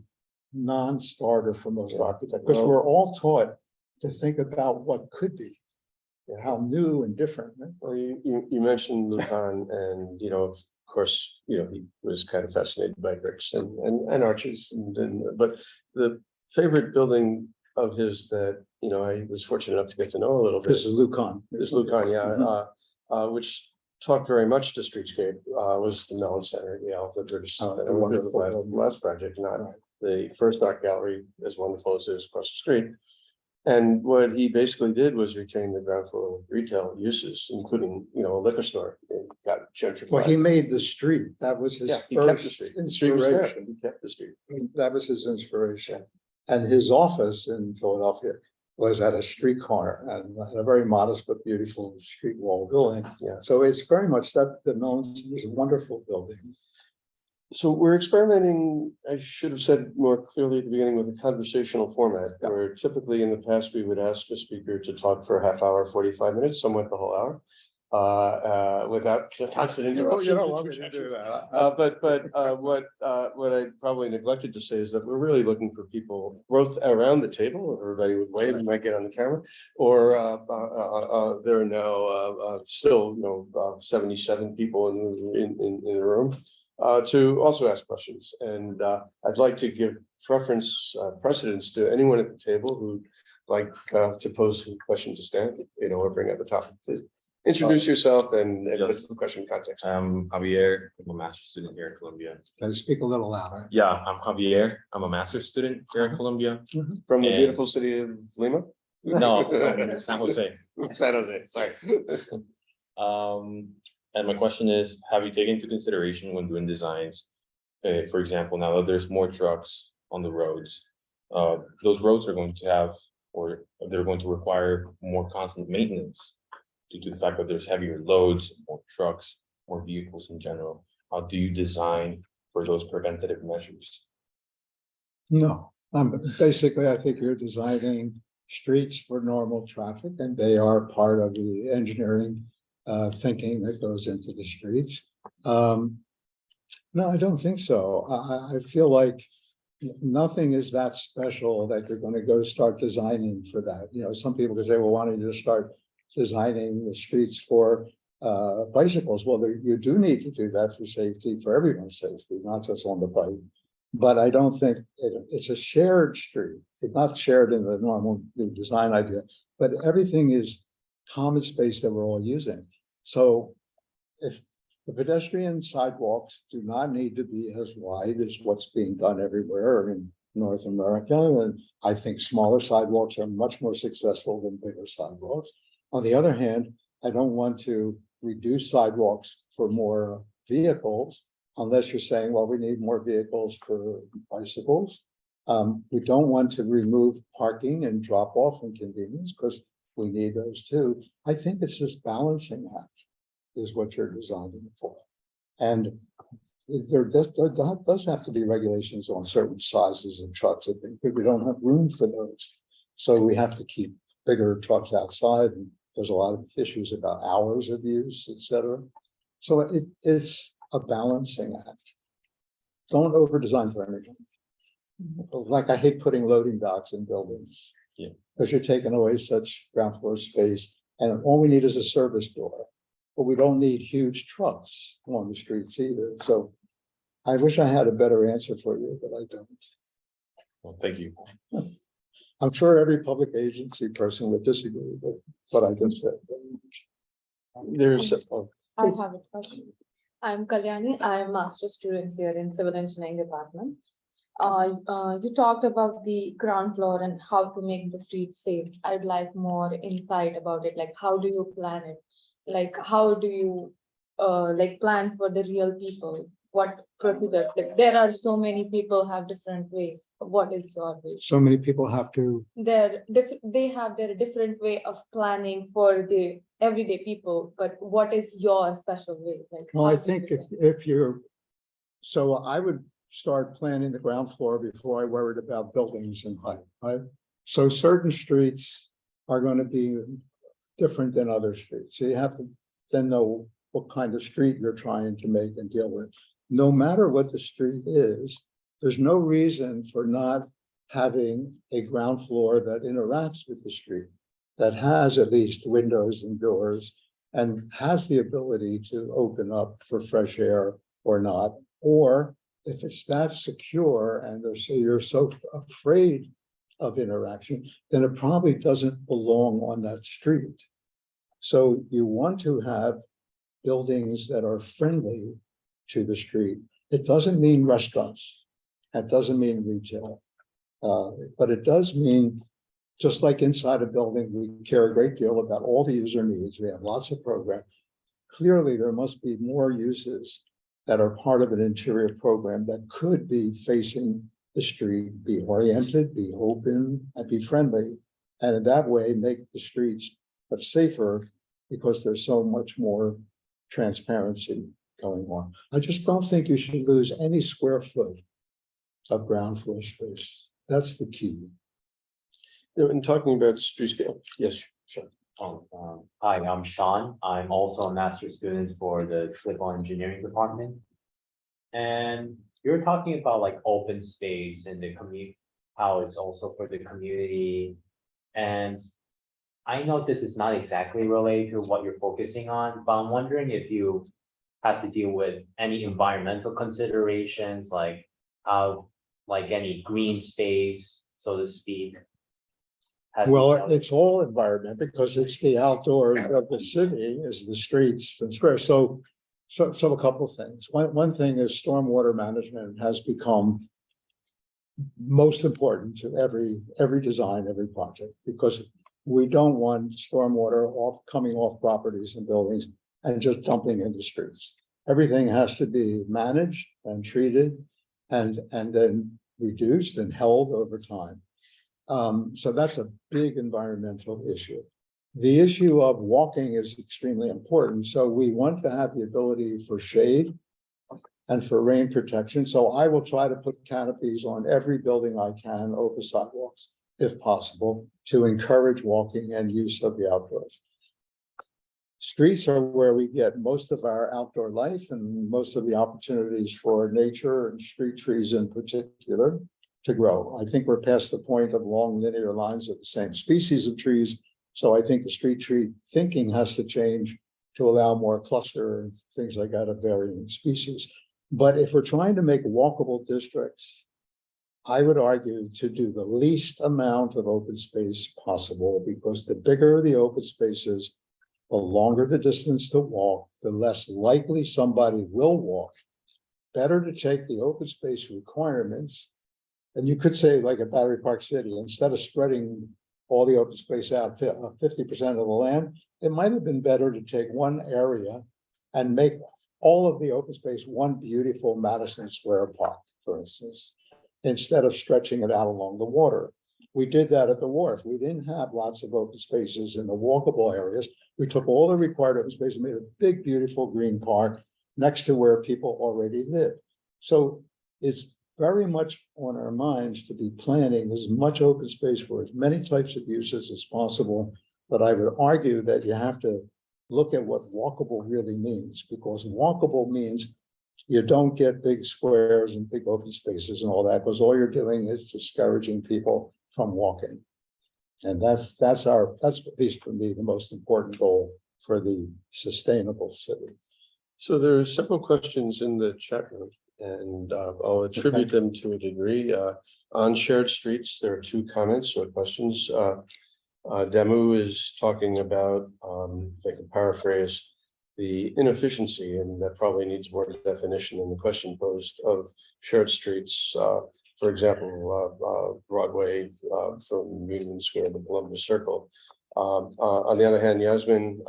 non-starter for most architects, because Well- we're all taught to think about what could be, how new and different. Well, you mentioned Lucan, and you know, of course, you know, he was kind of fascinated by bricks and arches, but the favorite building of his that, you know, I was fortunate enough to get to know a little bit This is Lucan. is Lucan, yeah, which talked very much to streetscape, was the Mellon Center, the British, Oh, the wonderful. last project, not the first art gallery, as wonderful as it is across the street. And what he basically did was retain the ground floor retail uses, including, you know, a liquor store. It got gentrified. Well, he made the street. That was his He kept the first street. The street was there. inspiration. He kept the street. That was his inspiration. And his office in Philadelphia was at a street corner and a very modest but beautiful street wall building. Yeah. So it's very much that the Mellon is a wonderful building. So we're experimenting, I should have said more clearly at the beginning, with a conversational format, Yeah. where typically in the past, we would ask a speaker to talk for a half hour, 45 minutes, some went the whole hour, without constant interruptions. You don't want me to do that. But what I probably neglected to say is that we're really looking for people both around the table. Everybody would wave, you might get on the camera, or there are now still, you know, 77 people in the room. To also ask questions, and I'd like to give precedence to anyone at the table who'd like to pose a question to Stan, you know, or bring up the topic, please. Introduce yourself and put Yes. the question in context. I'm Javier. I'm a master's student here at Columbia. Can you speak a little louder? Yeah, I'm Javier. I'm a master's student here at Columbia. From the And- beautiful city of Lima? No, from San Jose. San Jose, sorry. And my question is, have you taken into consideration when doing designs? For example, now that there's more trucks on the roads, those roads are going to have, or they're going to require more constant maintenance due to the fact that there's heavier loads, more trucks, more vehicles in general. How do you design for those preventative measures? No, basically, I think you're designing streets for normal traffic and they are part of the engineering thinking that goes into the streets. No, I don't think so. I feel like nothing is that special that you're going to go start designing for that. You know, some people could say, well, why don't you just start designing the streets for bicycles? Well, you do need to do that for safety, for everyone's safety, not just on the bike. But I don't think it's a shared street. It's not shared in the normal design idea, but everything is common space that we're all using. So if the pedestrian sidewalks do not need to be as wide as what's being done everywhere in North America, and I think smaller sidewalks are much more successful than bigger sidewalks. On the other hand, I don't want to reduce sidewalks for more vehicles unless you're saying, well, we need more vehicles for bicycles. We don't want to remove parking and drop off and convenience because we need those too. I think it's this balancing act is what you're designing for. And there does have to be regulations on certain sizes of trucks, I think, but we don't have room for those. So we have to keep bigger trucks outside, and there's a lot of issues about hours of use, et cetera. So it's a balancing act. Don't over design for anything. Like I hate putting loading docks in buildings. Yeah. Because you're taking away such ground floor space, and all we need is a service door. But we don't need huge trucks on the streets either. So I wish I had a better answer for you, but I don't. Well, thank you. I'm sure every public agency person would disagree with what I just said. There's, I have a question. I'm Kalyani. I'm a master's student here in civil engineering department. You talked about the ground floor and how to make the streets safe. I'd like more insight about it. Like, how do you plan it? Like, how do you like plan for the real people? What procedure? Like, there are so many people have different ways. What is your way? So many people have to, They have their different way of planning for the everyday people, but what is your special way? Like, well, how I do think you- if you're, so I would start planning the ground floor before I worried about buildings and height, right? So certain streets are going to be different than other streets. So you have to then know what kind of street you're trying to make and deal with. No matter what the street is, there's no reason for not having a ground floor that interacts with the street, that has at least windows and doors and has the ability to open up for fresh air or not. Or if it's that secure and you're so afraid of interaction, then it probably doesn't belong on that street. So you want to have buildings that are friendly to the street. It doesn't mean restaurants. It doesn't mean retail. But it does mean, just like inside a building, we care a great deal about all the user needs. We have lots of programs. Clearly, there must be more uses that are part of an interior program that could be facing the street, be oriented, be open, and be friendly. And in that way, make the streets safer because there's so much more transparency going on. I just don't think you should lose any square foot of ground floor space. That's the key. in talking about street scale, yes, sure. Hi, I'm Sean. I'm also a master's student for the civil engineering department. And you're talking about like open space and the community, how it's also for the community. And I know this is not exactly related to what you're focusing on, but I'm wondering if you had to deal with any environmental considerations, like how, like any green space, so to speak. have? Well, it's all environment because it's the outdoors of the city is the streets and squares. So a couple of things. One thing is stormwater management has become most important to every design, every project, because we don't want stormwater coming off properties and buildings and just dumping into streets. Everything has to be managed and treated and then reduced and held over time. So that's a big environmental issue. The issue of walking is extremely important. So we want to have the ability for shade and for rain protection. So I will try to put canopies on every building I can over sidewalks, if possible, to encourage walking and use of the outdoors. Streets are where we get most of our outdoor life and most of the opportunities for nature and street trees in particular to grow. I think we're past the point of long linear lines of the same species of trees. So I think the street tree thinking has to change to allow more cluster and things like that of varying species. But if we're trying to make walkable districts, I would argue to do the least amount of open space possible, because the bigger the open space is, the longer the distance to walk, the less likely somebody will walk. Better to take the open space requirements. And you could say, like at Battery Park City, instead of spreading all the open space out 50% of the land, it might have been better to take one area and make all of the open space one beautiful Madison Square Park, for instance, instead of stretching it out along the water. We did that at the Wharf. We didn't have lots of open spaces in the walkable areas. We took all the required open space and made a big, beautiful green park next to where people already live. So it's very much on our minds to be planning as much open space for as many types of uses as possible. But I would argue that you have to look at what walkable really means, because walkable means you don't get big squares and big open spaces and all that, because all you're doing is discouraging people from walking. And that's at least for me, the most important goal for the sustainable city. So there are several questions in the chat room, and I'll attribute them to a degree. On shared streets, there are two comments or questions. Demu is talking about, if I can paraphrase, the inefficiency, and that probably needs more definition in the question posed, of shared streets. For example, Broadway from Union Square to Columbus Circle. On the other hand, Yasmin,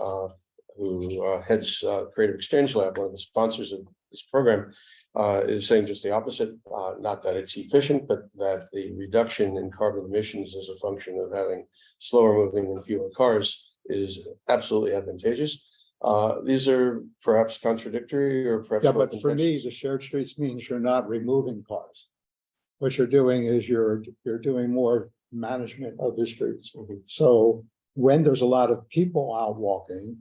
who heads Creative Exchange Lab, one of the sponsors of this program, is saying just the opposite. Not that it's efficient, but that the reduction in carbon emissions as a function of having slower moving and fewer cars is absolutely advantageous. These are perhaps contradictory or perhaps. Yeah, but for me, the shared streets means you're not removing cars. What you're doing is you're doing more management of the streets. Mm-hmm. So when there's a lot of people out walking,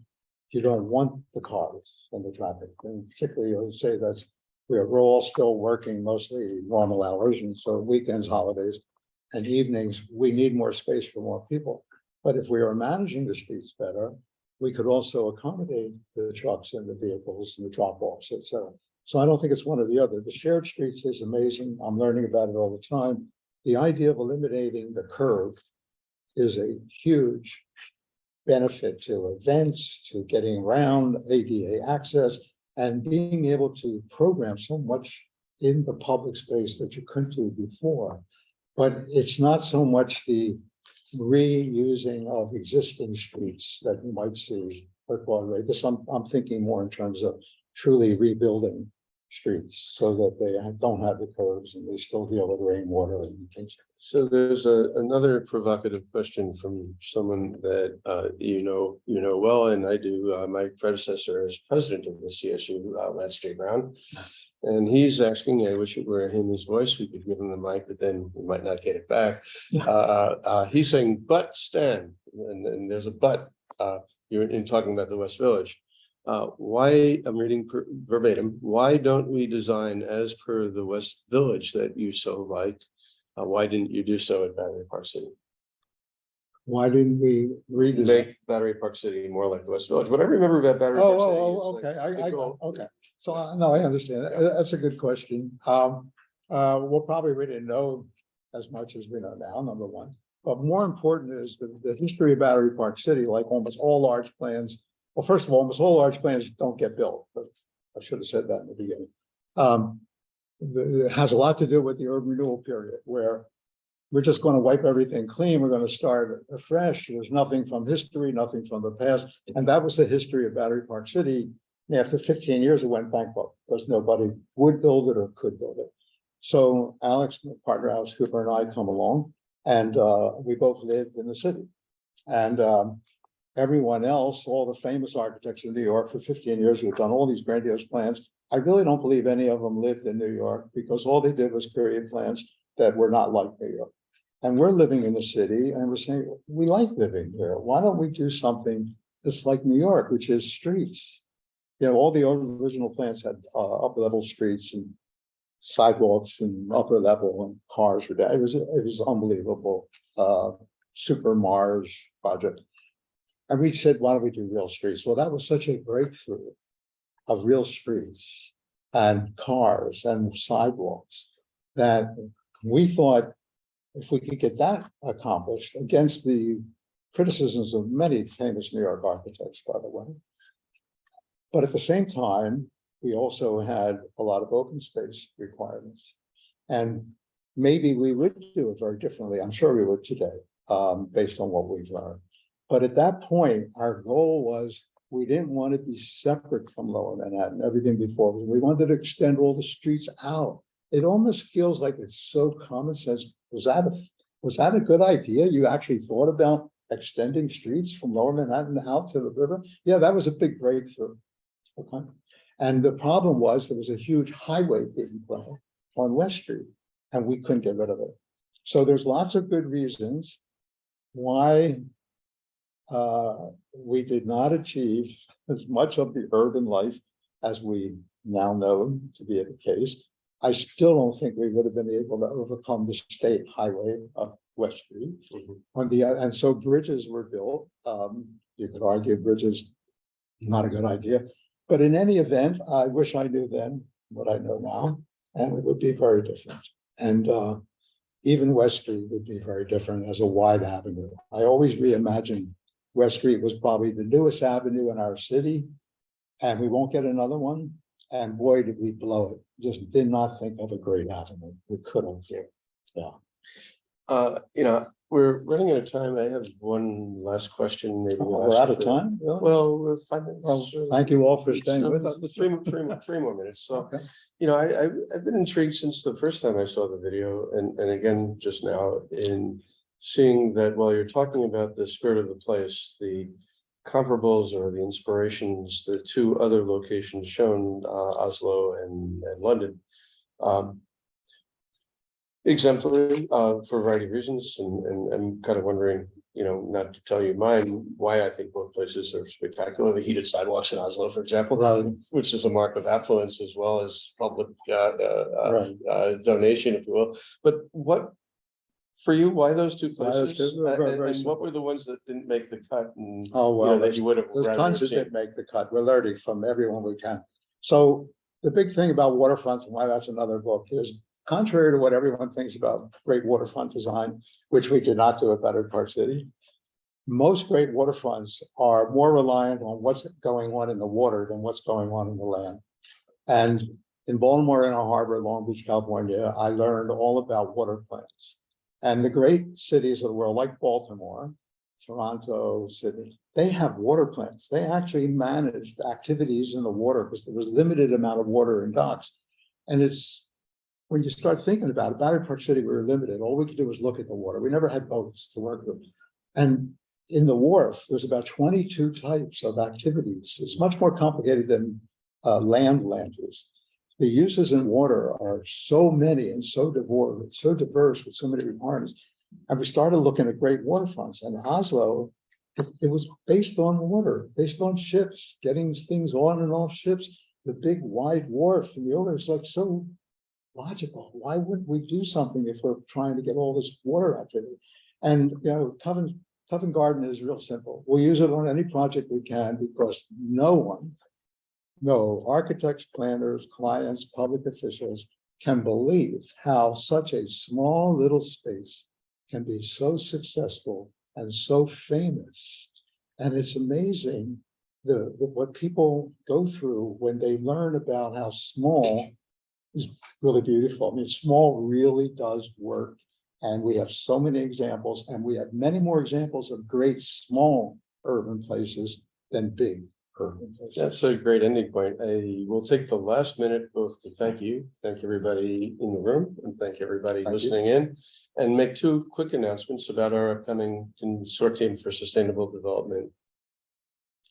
you don't want the cars and the traffic. And particularly, I would say that we're all still working mostly normal hours, and so weekends, holidays, and evenings, we need more space for more people. But if we are managing the streets better, we could also accommodate the trucks and the vehicles and the drop-offs, et cetera. So I don't think it's one or the other. The shared streets is amazing. I'm learning about it all the time. The idea of eliminating the curve is a huge benefit to events, to getting around, ADA access, and being able to program so much in the public space that you couldn't do before. But it's not so much the reusing of existing streets that you might see at Broadway. This I'm thinking more in terms of truly rebuilding streets so that they don't have the curves and they still deal with rainwater and things. So there's another provocative question from someone that you know well, and I do. My predecessor as president of the CSU, Lance J. Brown, and he's asking. I wish it were him, his voice. We could give him the mic, but then we might not get it back. He's saying, "But Stan," and there's a but. You're in talking about the West Village. Why, I'm reading verbatim, why don't we design as per the West Village that you so like? Why didn't you do so at Battery Park City? Why didn't we redesign? Make Battery Park City more like the West Village. What I remember about Battery Park City. Okay. Okay. So no, I understand. That's a good question. We'll probably really know as much as we know now, number one. But more important is the history of Battery Park City, like almost all large plans. Well, first of all, almost all large plans don't get built, but I should have said that in the beginning. It has a lot to do with the urban renewal period, where we're just going to wipe everything clean. We're going to start afresh. There's nothing from history, nothing from the past. And that was the history of Battery Park City. And after 15 years, it went bankrupt because nobody would build it or could build it. So Alex, my partner Alex Cooper, and I come along, and we both lived in the city. And everyone else, all the famous architects in New York for 15 years who have done all these grandiose plans, I really don't believe any of them lived in New York, because all they did was create plans that were not like New York. And we're living in the city, and we're saying, we like living here. Why don't we do something that's like New York, which is streets? You know, all the original plans had upper level streets and sidewalks and upper level, and cars were down. It was unbelievable. Super Mars project. And we said, why don't we do real streets? Well, that was such a breakthrough of real streets and cars and sidewalks that we thought, if we could get that accomplished, against the criticisms of many famous New York architects, by the way. But at the same time, we also had a lot of open space requirements. And maybe we would do it very differently. I'm sure we would today, based on what we've learned. But at that point, our goal was, we didn't want to be separate from Lower Manhattan, everything before. We wanted to extend all the streets out. It almost feels like it's so common sense. Was that a good idea? You actually thought about extending streets from Lower Manhattan out to the river? Yeah, that was a big breakthrough. Okay. And the problem was, there was a huge highway being planned on West Street, and we couldn't get rid of it. So there's lots of good reasons why we did not achieve as much of the urban life as we now know to be the case. I still don't think we would have been able to overcome the state highway of West Street. And so bridges were built. You could argue bridges, not a good idea. But in any event, I wish I knew then what I know now, and it would be very different. And even West Street would be very different as a wide avenue. I always reimagined West Street was probably the newest avenue in our city, and we won't get another one. And boy, did we blow it. Just did not think of a great avenue. We could have. Yeah. You know, we're running out of time. I have one last question. Maybe We're out of time. Really? Well, we're 5 minutes. Well, thank you all for staying with us. Three more minutes. So, Okay. you know, I've been intrigued since the first time I saw the video, and again just now, in seeing that while you're talking about the spirit of the place, the comparables or the inspirations, the two other locations shown, Oslo and London, exemplary for a variety of reasons, and I'm kind of wondering, you know, not to tell you mine, why I think both places are spectacular. The heated sidewalks in Oslo, for example, which is a mark of affluence as well as public donation, if you will. But what, for you, why those two places? And what were the ones that didn't make the cut? And, oh, well, you know, that you would have there's rather tons that seen? didn't make the cut. We're learning from everyone we can. So the big thing about waterfronts, and why that's another book, is contrary to what everyone thinks about great waterfront design, which we did not do at Battery Park City, most great waterfronts are more reliant on what's going on in the water than what's going on in the land. And in Baltimore Inner Harbor, Long Beach, California, I learned all about water plants. And the great cities of the world, like Baltimore, Toronto, Sydney, they have water plants. They actually managed activities in the water because there was limited amount of water in docks. And it's, when you start thinking about it, Battery Park City, we were limited. All we could do was look at the water. We never had boats to work with. And in the Wharf, there's about 22 types of activities. It's much more complicated than land use. The uses in water are so many and so diverse with so many requirements. And we started looking at great waterfronts. And Oslo, it was based on water, based on ships, getting things on and off ships. The big wide wharf in the ocean is like so logical. Why wouldn't we do something if we're trying to get all this water activity? And you know, Covent Garden is real simple. We'll use it on any project we can because no architects, planners, clients, public officials can believe how such a small little space can be so successful and so famous. And it's amazing what people go through when they learn about how small is really beautiful. I mean, small really does work. And we have so many examples, and we have many more examples of great small urban places than big urban places. That's a great ending point. I will take the last minute both to thank everybody in the room, and thank everybody Thank you. listening in, and make two quick announcements about our upcoming consortium for sustainable development.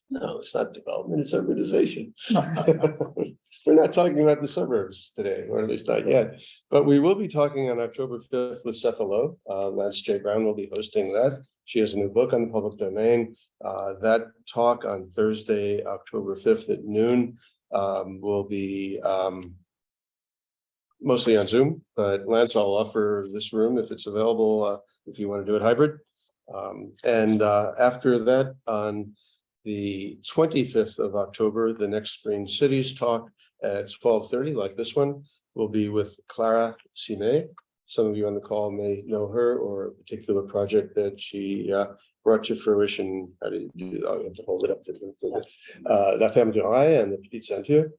No, it's not development, it's urbanization. We're not talking about the suburbs today, or at least not yet, but we will be talking on October 5th with Seth Lowe. Lance J. Brown will be hosting that. She has a new book on the public domain. That talk on Thursday, October 5th at noon will be mostly on Zoom, but Lance, I'll offer this room if it's available, if you want to do it hybrid. After that, on the 25th of October, the next Green Cities talk at 12:30, like this one, will be with Clara Cime. Some of you on the call may know her or a particular project that she brought to fruition. How do you do? Oh, you have to hold it up to La Ferme du Rail and the Petite Ceinture,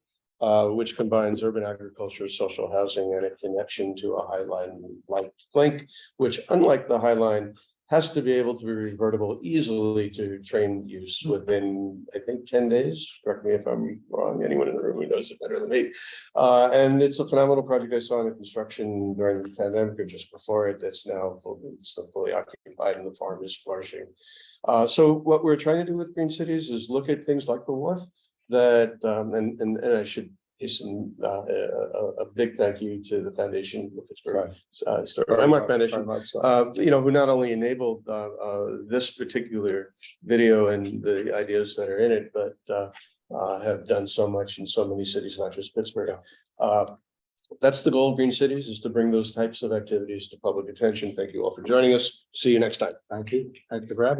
which combines urban agriculture, social housing, and a connection to a Highline like link, which, unlike the Highline, has to be able to be revertible easily to train use within, I think, 10 days. Correct me if I'm wrong. Anyone in the room who knows it better than me. And it's a phenomenal project I saw in the construction during the pandemic or just before it. That's now fully occupied and the farm is flourishing. So what we're trying to do with Green Cities is look at things like the Wharf that, and I should hasten a big thank you to the Foundation, the Pittsburgh Landmark Foundation, who not only enabled this particular video and the ideas that are in it, but have done so much in so many cities, not just Pittsburgh. That's the goal of Green Cities, is to bring those types of activities to public attention. Thank you all for joining us. See you next time. Thank you. Thanks for having me.